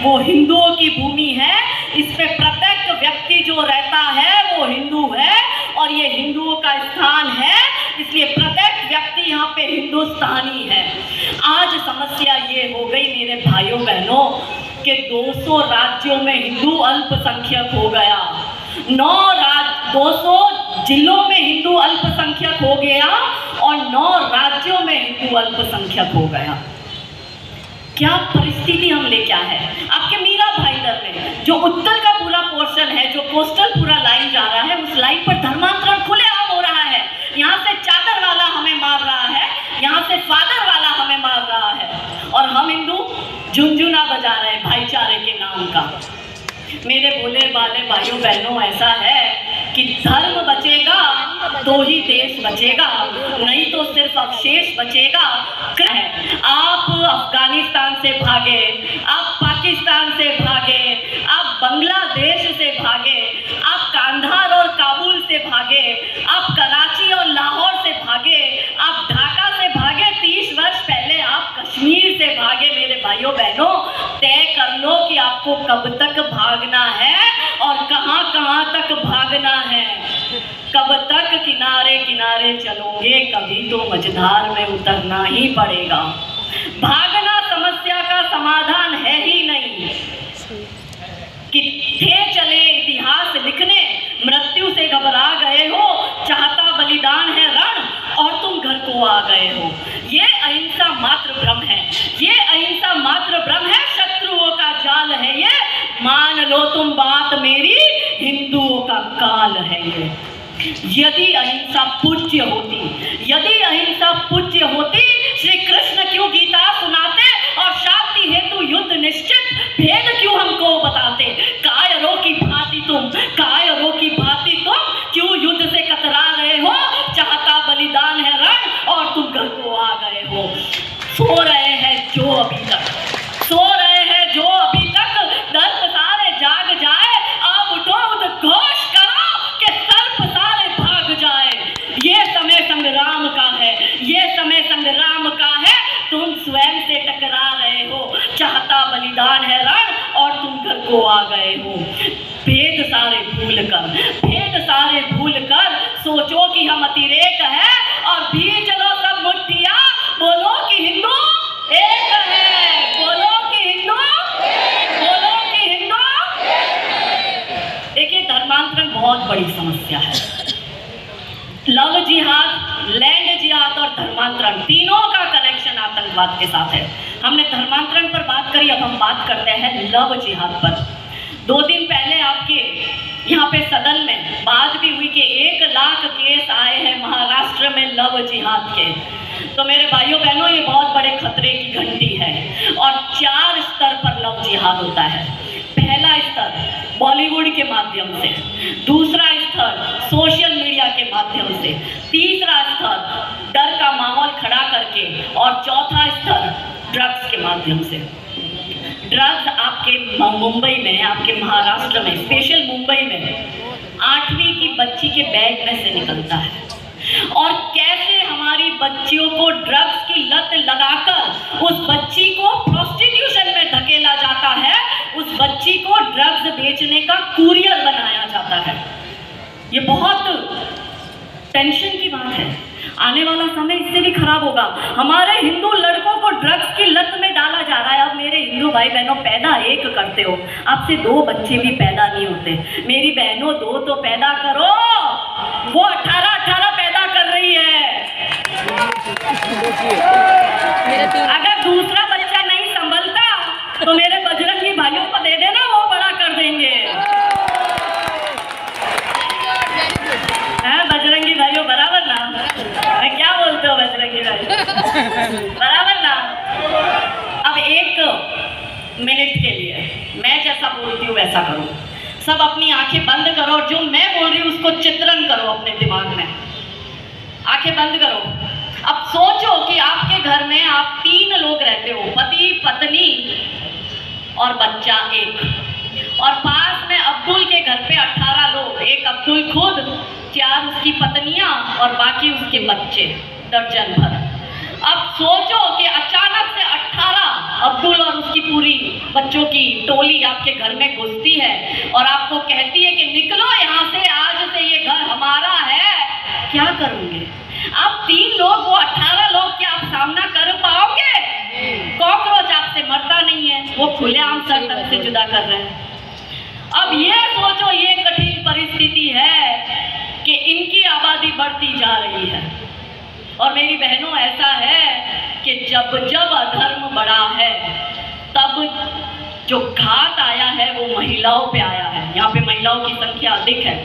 वो हिंदुओं की भूमि है, इस पे प्रत्येक व्यक्ति जो रहता है वो हिंदू है और ये हिंदुओं का स्थान है, इसलिए प्रत्येक व्यक्ति यहाँ पे हिंदुस्तानी है। आज समस्या ये हो गई मेरे भाइयों बहनों कि 200 राज्यों में हिंदू अल्पसंख्यक हो गया, 200 जिलों में हिंदू अल्पसंख्यक हो गया और 9 राज्यों में हिंदू अल्पसंख्यक हो गया। क्या परिस्थिति हम लेके आए हैं। आपके मीरा भाईदर में जो उत्तर का पूरा पोर्शन है, जो कोस्टल पूरा लाइन जा रहा है, उस लाइन पर धर्मांतरण खुलेआम हो रहा है। यहाँ से चादर वाला हमें मार रहा है, यहाँ से फादर वाला हमें मार रहा है और हम हिंदू झुनझुना बजा रहे हैं भाईचारे के नाम का। मेरे भोले भाले भाइयों बहनों, ऐसा है कि धर्म बचेगा तो ही देश बचेगा, नहीं तो सिर्फ अवशेष बचेगा। आप अफगानिस्तान से भागे, आप पाकिस्तान से भागे, आप बांग्लादेश से भागे, आप कांधार और काबुल से भागे, आप कराची और लाहौर से भागे, आप ढाका से भागे, 30 वर्ष पहले आप कश्मीर से भागे। मेरे भाइयों बहनों, तय कर लो कि आपको कब तक भागना है और कहां कहां तक भागना है। कब तक किनारे किनारे चलोगे, कभी तो मझधार में उतरना ही पड़ेगा। भागना समस्या का समाधान है ही नहीं। कि थे चले इतिहास लिखने, मृत्यु से घबरा गए हो, चाहता बलिदान है रण और तुम घर को आ गए हो। ये अहिंसा मात्र भ्रम है, ये अहिंसा मात्र भ्रम है, शत्रुओं का जाल है ये। मान लो तुम बात मेरी, हिंदुओं का काल है ये। यदि अहिंसा पूज्य होती, यदि अहिंसा पूज्य होती, श्री कृष्ण क्यों गीता सुनाते और शांति हेतु युद्ध निश्चित, भेद क्यों हमको बताते। कायरों की भांति तुम, कायरों की भांति तुम क्यों युद्ध से कतरा रहे हो। चाहता बलिदान है रण और तुम घर को आ गए हो। सो रहे हैं जो अभी तक, सो रहे हैं जो अभी तक, दर्प सारे जाग जाए, अब उठो उद्घोष करो कि सर्प सारे भाग जाए। ये समय संग्राम का है, ये समय संग्राम का है। तुम स्वयं से टकरा रहे हो, चाहता बलिदान है रण और तुम घर को आ गए हो। भेद सारे भूल कर, भेद सारे भूल कर सोचो कि हम अतिरेक है और भी चलो सब मुट्ठिया, बोलो कि हिंदू एक है, बोलो कि हिंदू, बोलो कि हिंदू। देखिए, धर्मांतरण बहुत बड़ी समस्या है। लव जिहाद, लैंड जिहाद और धर्मांतरण, तीनों का कनेक्शन आतंकवाद के साथ है। हमने धर्मांतरण पर बात करी, अब हम बात करते हैं लव जिहाद पर। 2 दिन पहले आपके यहाँ पे सदन में बात भी हुई कि 1 लाख केस आए हैं महाराष्ट्र में लव जिहाद के। तो मेरे भाइयों बहनों, ये बहुत बड़े खतरे की घंटी है और 4 स्तर पर लव जिहाद होता है। पहला स्तर बॉलीवुड के माध्यम से, दूसरा स्तर सोशल मीडिया के माध्यम से, तीसरा स्तर डर का माहौल खड़ा करके और चौथा स्तर ड्रग्स के माध्यम से। ड्रग्स आपके मुंबई में, आपके महाराष्ट्र में, स्पेशल मुंबई में 8वीं की बच्ची के बैग में से निकलता है। और कैसे हमारी बच्चियों को ड्रग्स की लत लगाकर उस बच्ची को प्रोस्टिट्यूशन में धकेला जाता है, उस बच्ची को ड्रग्स बेचने का कुरियर बनाया जाता है। ये बहुत टेंशन की बात है। आने वाला समय इससे भी खराब होगा। हमारे हिंदू लड़कों को ड्रग्स की लत में डाला जा रहा है। अब मेरे हिंदू भाई बहनों, पैदा एक करते हो, आपसे 2 बच्चे भी पैदा नहीं होते। मेरी बहनों, 2 तो पैदा करो। वो 18 पैदा कर रही है। अगर दूसरा बच्चा नहीं संभलता तो मेरे बजरंगी भाइयों को दे देना, वो बड़ा कर देंगे। बजरंगी भाइयों, बराबर ना? मैं क्या बोलते हो बजरंगी भाई, बराबर ना? अब 1 मिनट के लिए मैं जैसा बोलती हूँ वैसा करो। सब अपनी आंखें बंद करो, जो मैं बोल रही हूँ उसको चित्रण करो अपने दिमाग में। आंखें बंद करो। अब सोचो कि आपके घर में आप 3 लोग रहते हो, पति, पत्नी और बच्चा 1। और पास में अब्दुल के घर पे 18 लोग, 1 अब्दुल खुद, 4 उसकी पत्नियां और बाकी उसके बच्चे, दर्जन भर। अब सोचो कि अचानक से 18 अब्दुल और उसकी पूरी बच्चों की टोली आपके घर में घुसती है और आपको कहती है कि निकलो यहाँ से, आज से ये घर हमारा है, क्या करोगे आप? 3 लोग, वो 18 लोग, क्या आप सामना कर पाओगे? कॉकरोच आपसे मरता नहीं है, वो खुलेआम सर तक से जुदा कर रहे हैं। अब ये सोचो, ये कठिन परिस्थिति है कि इनकी आबादी बढ़ती जा रही है। और मेरी बहनों, ऐसा है कि जब जब अधर्म बढ़ा है तब जो घात आया है वो महिलाओं पे आया है। यहाँ पे महिलाओं की संख्या अधिक है।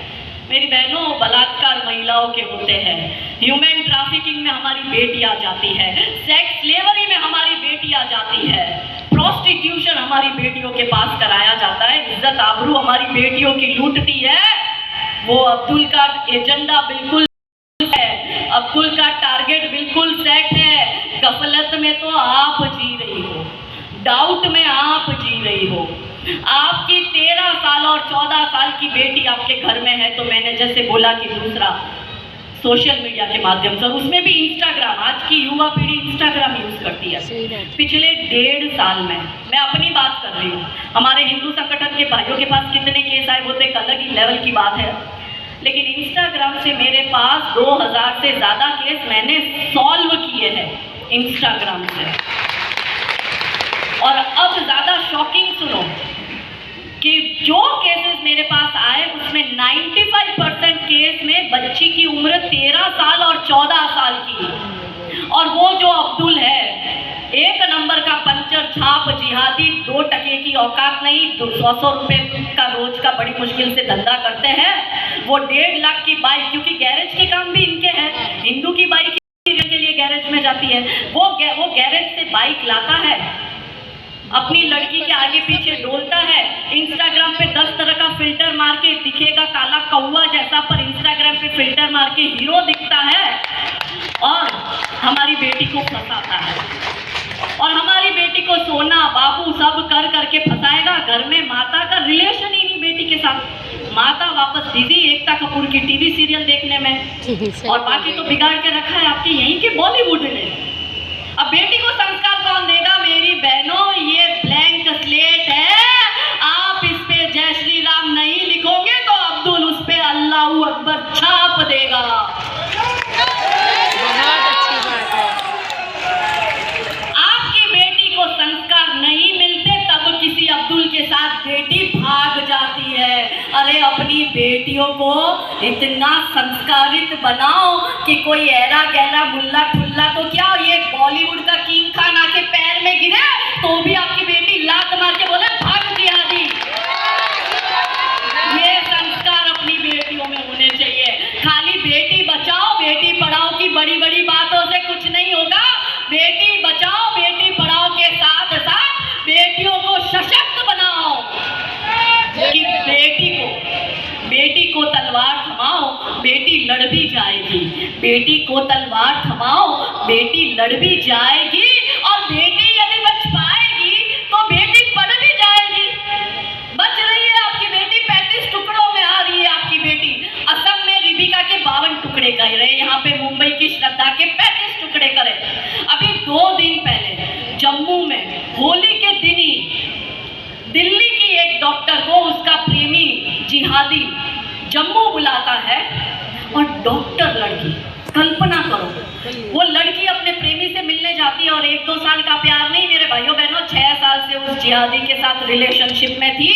मेरी बहनों, बलात्कार महिलाओं के होते हैं, ह्यूमन ट्रैफिकिंग में हमारी बेटियां जाती है, सेक्स स्लेवरी में हमारी बेटियां जाती है, प्रोस्टिट्यूशन हमारी बेटियों के पास कराया जाता है, इज्जत आबरू हमारी बेटियों की लूटती है। वो अब्दुल का एजेंडा बिल्कुल है, अब्दुल का टारगेट बिल्कुल सेट है। गफलत में तो आप जी रही हो, डाउट में आप जी रही हो। आपकी 13 साल और 14 साल की बेटी आपके घर में है, तो मैंने जैसे बोला कि दूसरा सोशल मीडिया के माध्यम से, उसमें भी इंस्टाग्राम, आज की युवा पीढ़ी इंस्टाग्राम यूज करती है। पिछले 1.5 साल में, मैं अपनी बात कर रही हूँ, हमारे हिंदू संगठन के भाइयों के पास कितने केस आए वो तो एक अलग ही लेवल की बात है, लेकिन इंस्टाग्राम से मेरे पास 2000 से ज़्यादा केस मैंने सॉल्व किए हैं इंस्टाग्राम से। और अब ज़्यादा शॉकिंग सुनो कि जो केसेस मेरे पास आए उसमें 95% केस में बच्ची की उम्र 13 साल और 14 साल की। और वो जो अब्दुल है, 1 नंबर का पंचर छाप जिहादी, 2 टके की औकात नहीं, 100 रुपए का रोज का बड़ी मुश्किल से धंधा करते हैं। वो 1.5 लाख की बाइक, क्योंकि गैरेज के काम भी इनके हैं, हिंदू की बाइक के लिए गैरेज में जाती है, वो गैरेज से बाइक लाता है, अपनी लड़की के आगे पीछे डोलता है, इंस्टाग्राम पे 10 तरह का फिल्टर मार के दिखेगा काला कौवा जैसा, पर इंस्टाग्राम पे फिल्टर मार के हीरो दिखता है और हमारी बेटी को फंसाता है। और हमारी बेटी को सोना बाबू सब कर करके फंसाएगा। घर में माता का रिलेशन ही नहीं बेटी के साथ, माता वापस दीदी एकता कपूर की टीवी सीरियल देखने में, और बाकी तो बिगाड़ के रखा है आपके यहीं के बॉलीवुड ने। अब बेटी को संस्कार कौन देगा? मेरी बहनों, ये ब्लैंक स्लेट है, आप इस पे जय श्री राम नहीं लिखोगे तो अब्दुल उस पे अल्लाहू अकबर छाप देगा। बहुत अच्छी बात है। आपकी बेटी को संस्कार नहीं मिलते तब किसी अब्दुल के साथ बेटी भाग जाती है। अरे अपनी बेटियों को इतना संस्कारित बनाओ कि कोई ऐरा गैरा मुल्ला ठुल्ला, तो क्या ये बॉलीवुड का किंग खान आके पैर में गिरे तो भी आपकी बेटी लात मार के बोले भाग जिहादी। ये संस्कार अपनी बेटियों में होने चाहिए। खाली बेटी बचाओ बेटी पढ़ाओ की बड़ी बड़ी बातों से कुछ नहीं होगा। बेटी बचाओ बेटी पढ़ाओ के साथ साथ बेटियों को सशक्त बनाओ कि बेटी को तलवार थमाओ, बेटी लड़ भी जाएगी। बेटी को तलवार थमाओ, बेटी लड़ भी जाएगी। और बेटी यदि बच पाएगी तो बेटी पढ़ भी जाएगी। बच रही है आपकी बेटी, 35 टुकड़ों में आ रही है आपकी बेटी। असम में रिबिका के 52 टुकड़े कर रहे, यहाँ पे मुंबई की श्रद्धा के 35 टुकड़े करे। अभी 2 दिन पहले जम्मू में होली के दिन ही दिल्ली की एक डॉक्टर को उसका प्रेमी जिहादी जम्मू बुलाता है और डॉक्टर लड़की, कल्पना करो, वो लड़की अपने प्रेमी से मिलने जाती है और 1-2 साल का प्यार नहीं मेरे भाइयों बहनों, 6 साल से उस जिहादी के साथ रिलेशनशिप में थी।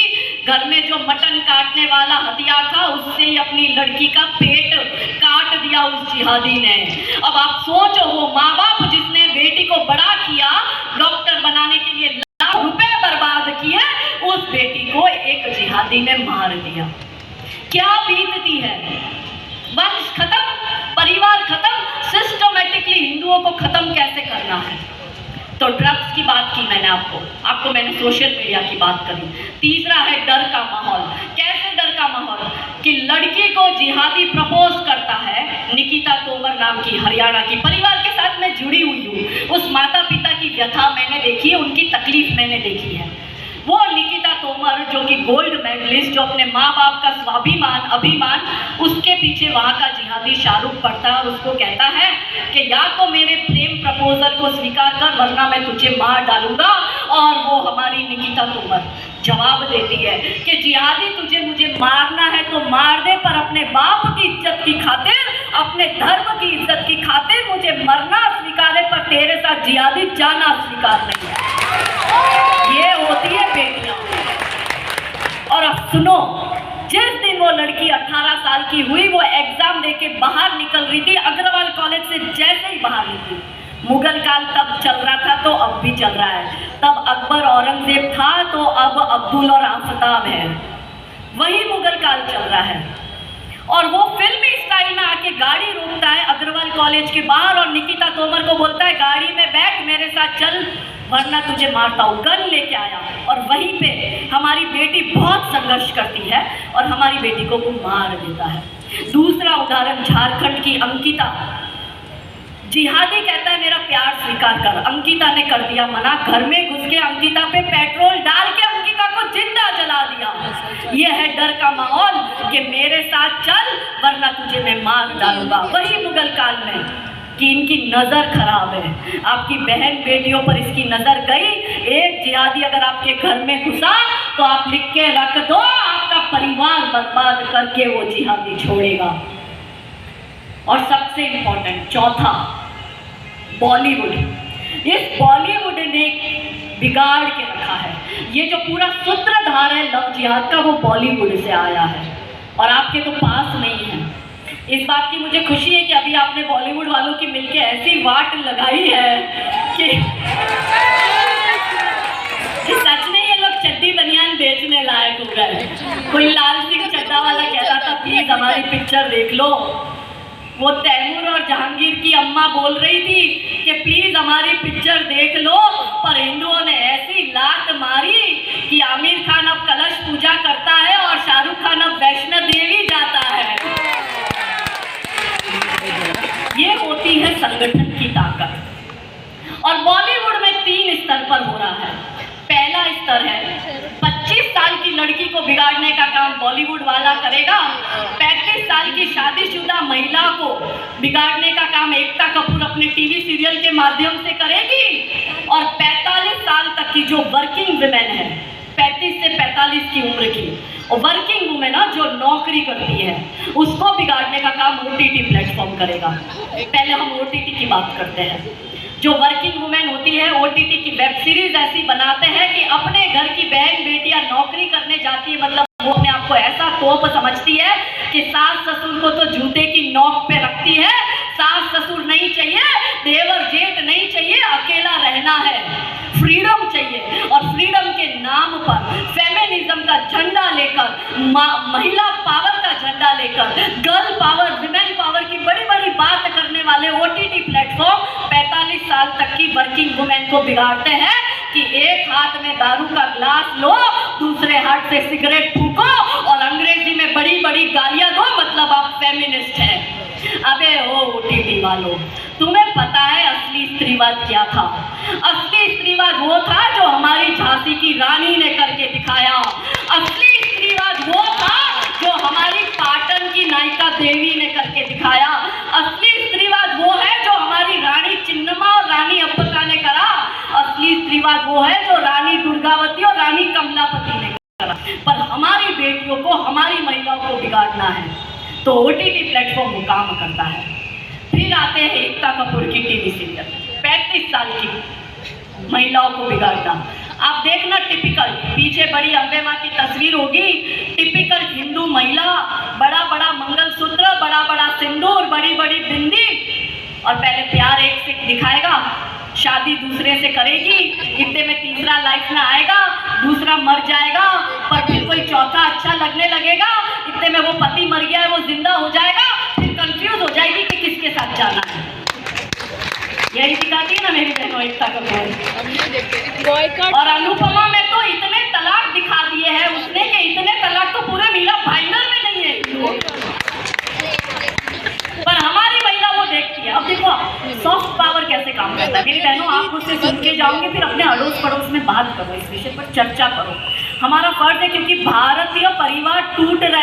घर में जो मटन काटने वाला हथियार था उससे ही अपनी लड़की का पेट काट दिया उस जिहादी ने। अब आप सोचो, वो माँ बाप जिसने बेटी को बड़ा किया, डॉक्टर बनाने के लिए लाखों रुपए बर्बाद किए, उस बेटी को एक जिहादी ने मार दिया। क्या बीतती है? वंश खत्म, परिवार खत्म, सिस्टमेटिकली हिंदुओं को खत्म कैसे करना है? तो ड्रग्स की बात की मैंने आपको मैंने सोशल मीडिया की बात करी। तीसरा है डर का माहौल। कैसे डर का माहौल? कि लड़की को जिहादी प्रपोज करता है, निकिता तोमर नाम की हरियाणा की, परिवार के साथ मैं जुड़ी हुई हूँ, उस माता पिता की व्यथा मैंने देखी है, उनकी तकलीफ मैंने देखी है। वो निकिता तोमर जो कि गोल्ड मेडलिस्ट, जो अपने माँ बाप का स्वाभिमान अभिमान, उसके पीछे वहाँ का जिहादी जिहादी शाहरुख पढ़ता है और उसको कहता है कि या तो मेरे प्रेम प्रपोजल को स्वीकार कर वरना मैं तुझे मार डालूंगा, और वो हमारी निकिता तोमर जवाब देती है कि जिहादी तुझे मुझे मारना है तो मार दे, पर अपने बाप की इज्जत की खातिर, अपने धर्म की इज्जत की खातिर मुझे मरना स्वीकार है, पर तेरे साथ जिहादी जाना स्वीकार नहीं है। ये होती है बेटियां। और अब सुनो, जिस दिन वो लड़की 18 साल की हुई, वो एग्जाम देके बाहर निकल रही थी अग्रवाल कॉलेज से, जैसे ही बाहर निकली, मुगल काल तब चल रहा था तो अब भी चल रहा है, तब अकबर औरंगजेब था तो अब अब्दुल और आफताब है, वही मुगल काल चल रहा है। और वो फिल्मी स्टाइल में आके गाड़ी रोकता है अग्रवाल कॉलेज के बाहर और निकिता तोमर को बोलता है गाड़ी में बैठ, मेरे साथ चल वरना तुझे मारता हूँ। गन लेके आया और वहीं पे हमारी बेटी बहुत संघर्ष करती है और हमारी बेटी को वो मार देता है। दूसरा उदाहरण झारखंड की अंकिता। जिहादी कहता है मेरा प्यार स्वीकार कर, अंकिता ने कर दिया मना, घर में घुस के अंकिता पे पेट्रोल डाल के अंकिता को जिंदा जला दिया। ये है डर का माहौल कि मेरे साथ चल वरना तुझे मैं मार डालूंगा। वही मुगल काल में कि इनकी नज़र खराब है, आपकी बहन बेटियों पर इसकी नज़र गई। एक जिहादी अगर आपके घर में घुसा तो आप लिख के रख दो, आपका परिवार बर्बाद करके वो जिहादी छोड़ेगा। और सबसे इम्पोर्टेंट चौथा, बॉलीवुड। इस बॉलीवुड ने बिगाड़ के रखा है। ये जो पूरा सूत्रधार है लव जिहाद का, वो बॉलीवुड से आया है और आपके तो पास नहीं है। इस बात की मुझे खुशी है कि अभी आपने बॉलीवुड वालों की मिलके ऐसी वाट लगाई है कि सच में ये लोग चड्डी बनियान बेचने लायक हो गए। कोई लाल सिंह चड्डा वाला कहता था प्लीज हमारी पिक्चर देख लो, वो तैमूर और जहांगीर की अम्मा बोल रही थी कि प्लीज हमारी पिक्चर देख लो, पर हिंदुओं ने ऐसी लात मारी कि आमिर खान अब कलश पूजा करता है और शाहरुख खान अब वैष्णो देवी जाता है। ये होती है संगठन की ताकत। और बॉलीवुड में 3 स्तर पर हो रहा है। पहला स्तर है 25 साल की लड़की को बिगाड़ने का काम बॉलीवुड वाला करेगा, 35 साल की शादीशुदा महिला को बिगाड़ने का काम एकता कपूर अपने टीवी सीरियल के माध्यम से करेगी, और 45 साल तक की जो वर्किंग वुमेन है, 35 से 45 की उम्र की और वर्किंग वुमेन जो नौकरी करती है, उसको बिगाड़ने का काम OTT प्लेटफॉर्म करेगा। पहले हम OTT की बात करते हैं। जो वर्किंग वुमेन होती है OTT की वेब सीरीज ऐसी बनाते हैं कि अपने घर की बहन बेटियां नौकरी करने जाती है, मतलब वो अपने आप को ऐसा तोप समझती है कि सास ससुर को तो जूते की नोक पे रखती है, सास ससुर नहीं चाहिए, देवर जेठ नहीं चाहिए, अकेला रहना है, फ्रीडम चाहिए। और फ्रीडम के नाम पर फेमिनिज्म का झंडा लेकर, महिला पावर का झंडा लेकर, गर्ल पावर, विमेन पावर की बड़ी बड़ी बात करने वाले OTT प्लेटफॉर्म 45 साल तक की वर्किंग वुमेन को बिगाड़ते हैं कि एक हाथ में दारू का ग्लास लो, दूसरे हाथ से सिगरेट फूको और अंग्रेजी में बड़ी बड़ी गालियां दो, मतलब आप फेमिनिस्ट हैं। अबे ओ OTT वालों, तुम्हें पता है असली स्त्रीवाद क्या था? असली स्त्रीवाद वो था जो हमारी झांसी की रानी ने करके दिखाया। असली स्त्रीवाद वो था जो हमारी पाटन की नायिका देवी ने करके दिखाया। असली स्त्रीवाद वो है जो हमारी रानी चिन्नमा और रानी अब्बका ने करा। असली स्त्रीवाद वो है जो रानी दुर्गावती और रानी कमलापति ने करा। पर हमारी बेटियों को, हमारी महिलाओं को बिगाड़ना है तो OTT प्लेटफॉर्म वो काम करता है। फिर आते हैं एकता कपूर की टीवी सीरियल, 35 साल की महिलाओं को बिगाड़ना। आप देखना टिपिकल, पीछे बड़ी अम्बे माँ की तस्वीर होगी, टिपिकल हिंदू महिला, बड़ा बड़ा मंगलसूत्र, बड़ा बड़ा सिंदूर, बड़ी बड़ी बिंदी, और पहले प्यार एक से दिखाएगा, शादी दूसरे से करेगी, इतने में तीसरा लाइफ में आएगा, दूसरा मर जाएगा, पर फिर कोई चौथा अच्छा लगने लगेगा, इतने में वो पति मर गया है, वो जिंदा हो जाएगा, फिर कंफ्यूज हो जाएगी कि किसके साथ जाना है। यही दिखाती है ना मेरी बहनों एकता कपूर। और अनुपमा में तो इतने तलाक दिखा दिए हैं उसने कि इतने तलाक तो पूरे मीरा भाईंदर में नहीं है, पर हमारी महिला वो देखती है। अब देखो सॉफ्ट पावर कैसे काम करता है। मेरी बहनों, आप मुझसे सुन के जाओगे, फिर अपने अड़ोस पड़ोस में बात करो, इस विषय पर चर्चा करो। हमारा फर्ज है, क्योंकि भारतीय परिवार टूट रहे